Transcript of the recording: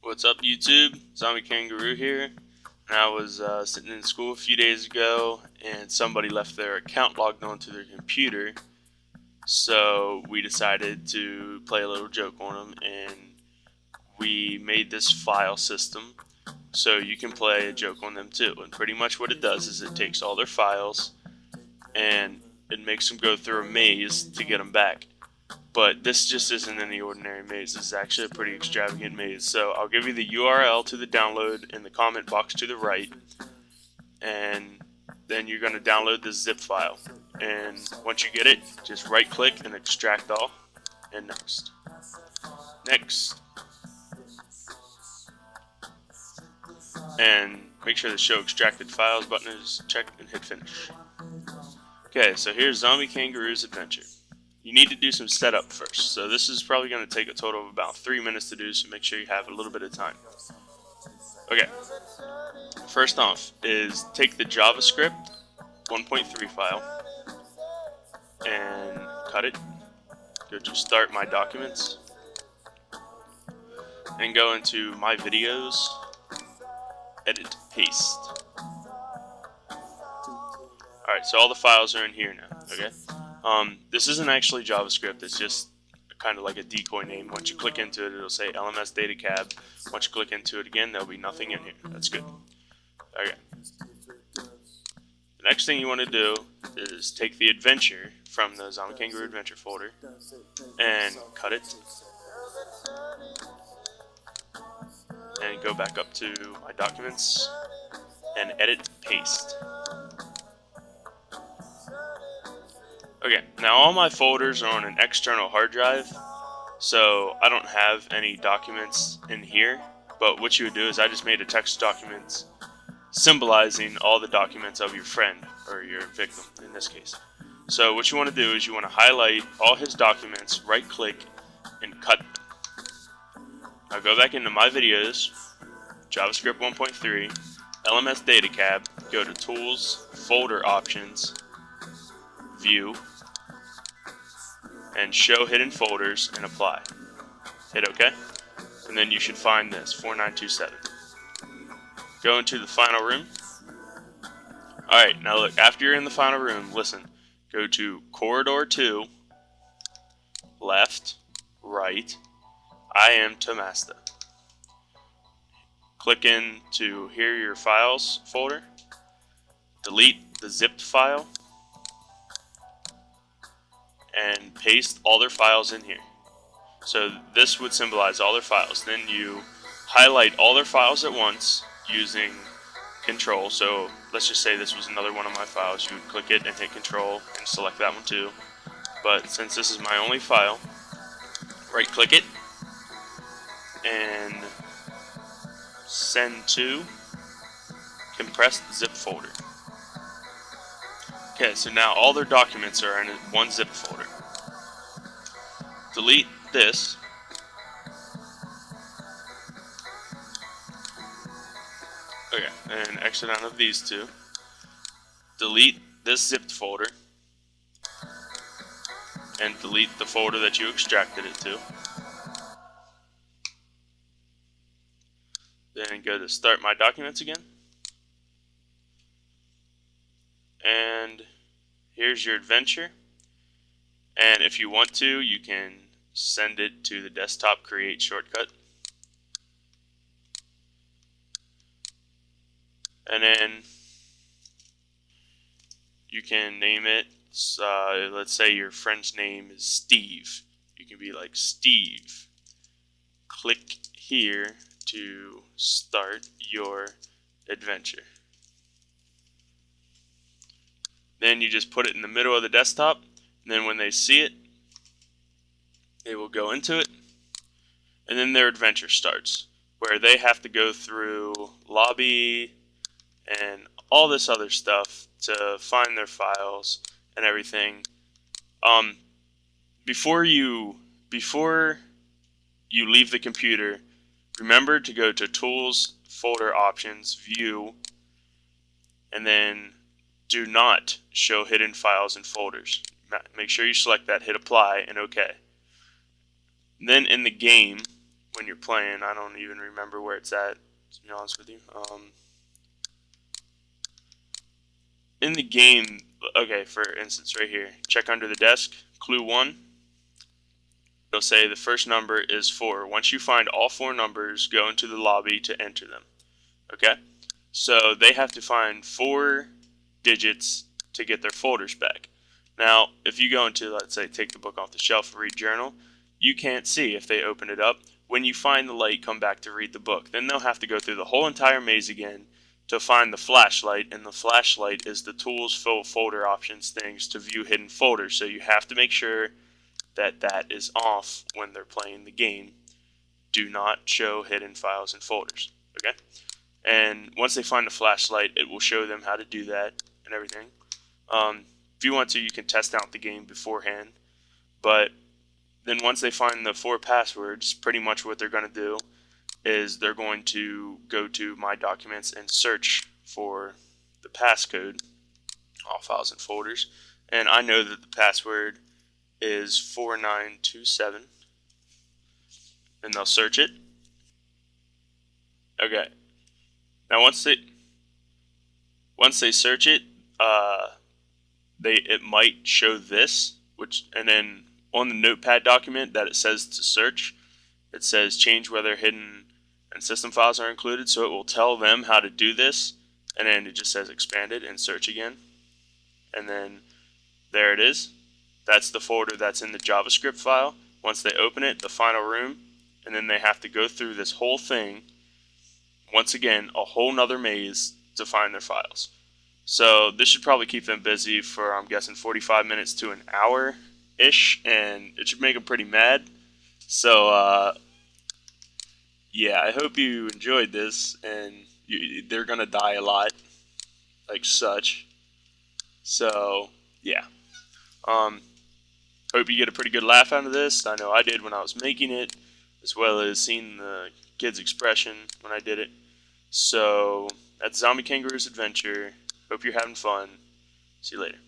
What's up, YouTube? Zombie Kangaroo here. And I was sitting in school a few days ago, and somebody left their account logged onto their computer. So we decided to play a little joke on them, and we made this file system so you can play a joke on them too. And pretty much what it does is it takes all their files and it makes them go through a maze to get them back. But this just isn't any ordinary maze. This is actually a pretty extravagant maze. So I'll give you the URL to the download in the comment box to the right, and then you're going to download this zip file. And once you get it, just right click and extract all, and next. And make sure the show extracted files button is checked and hit finish. Okay, so here's Zombie Kangaroo's adventure. You need to do some setup first, so this is probably going to take a total of about 3 minutes to do, so make sure you have a little bit of time. Okay, first off is take the JavaScript 1.3 file and cut it, go to Start My Documents, and go into My Videos, Edit, Paste. Alright, so all the files are in here now, okay? This isn't actually JavaScript, it's just kind of like a decoy name. Once you click into it, it'll say LMS data cab. Once you click into it again, there'll be nothing in here. That's good. Okay. The next thing you want to do is take the adventure from the Zombie Kangaroo adventure folder and cut it. And go back up to My Documents and Edit, Paste. Okay, now all my folders are on an external hard drive, so I don't have any documents in here, but what you would do is I just made a text document symbolizing all the documents of your friend, or your victim in this case. So what you want to do is you want to highlight all his documents, right click, and cut them. Now go back into My Videos, JavaScript 1.3, LMS data cab, go to Tools, Folder Options, View, and Show Hidden Folders, and Apply. Hit OK, and then you should find this 4927. Go into the final room. Alright, now look, after you're in the final room, listen, go to Corridor 2, left, right, I am Tomasta. Click into Here Your Files folder, delete the zipped file, and paste all their files in here. So this would symbolize all their files. Then you highlight all their files at once using Control. So let's just say this was another one of my files. You would click it and hit Control and select that one too. But since this is my only file, right click it and send to compressed zip folder. Okay, so now all their documents are in one zip folder. Delete this. Okay, and exit out of these two. Delete this zipped folder. And delete the folder that you extracted it to. Then go to Start My Documents again. And here's your adventure. And if you want to, you can send it to the desktop create shortcut. And then you can name it, let's say your friend's name is Steve. You can be like, Steve, click here to start your adventure. Then you just put it in the middle of the desktop, and then when they see it, they will go into it, and then their adventure starts, where they have to go through lobby and all this other stuff to find their files and everything. Before you leave the computer, remember to go to Tools, Folder Options, View, and then do not show hidden files and folders. Make sure you select that, hit Apply, and OK. Then in the game, when you're playing. I don't even remember where it's at, to be honest with you. In the game, okay, for instance, right here, check under the desk, clue 1. It'll say the first number is 4. Once you find all 4 numbers, go into the lobby to enter them. Okay? So they have to find 4 digits to get their folders back. Now, if you go into, let's say, take the book off the shelf, read journal, you can't see if they open it up. When you find the light, come back to read the book. Then they'll have to go through the whole entire maze again to find the flashlight, and the flashlight is the tools, folder options, things to view hidden folders. So you have to make sure that that is off when they're playing the game. Do not show hidden files and folders. Okay? And once they find the flashlight, it will show them how to do that and everything. If you want to, you can test out the game beforehand. But then once they find the 4 passwords, pretty much what they're going to do is they're going to go to My Documents and search for the passcode, all files and folders. And I know that the password is 4927. And they'll search it. Okay. Now once they search it, it might show this, and then on the notepad document that it says to search, it says change whether hidden and system files are included, so it will tell them how to do this, and then it just says expanded and search again, and then there it is. That's the folder that's in the JavaScript file. Once they open it, the final room, and then they have to go through this whole thing, once again, a whole nother maze to find their files. So this should probably keep them busy for, I'm guessing, 45 minutes to an hour-ish, and it should make them pretty mad. So, yeah, I hope you enjoyed this, and they're going to die a lot, like such. So, yeah. Hope you get a pretty good laugh out of this. I know I did when I was making it, as well as seeing the kid's expression when I did it. So, that's Zombie Kangaroo's Adventure. Hope you're having fun. See you later.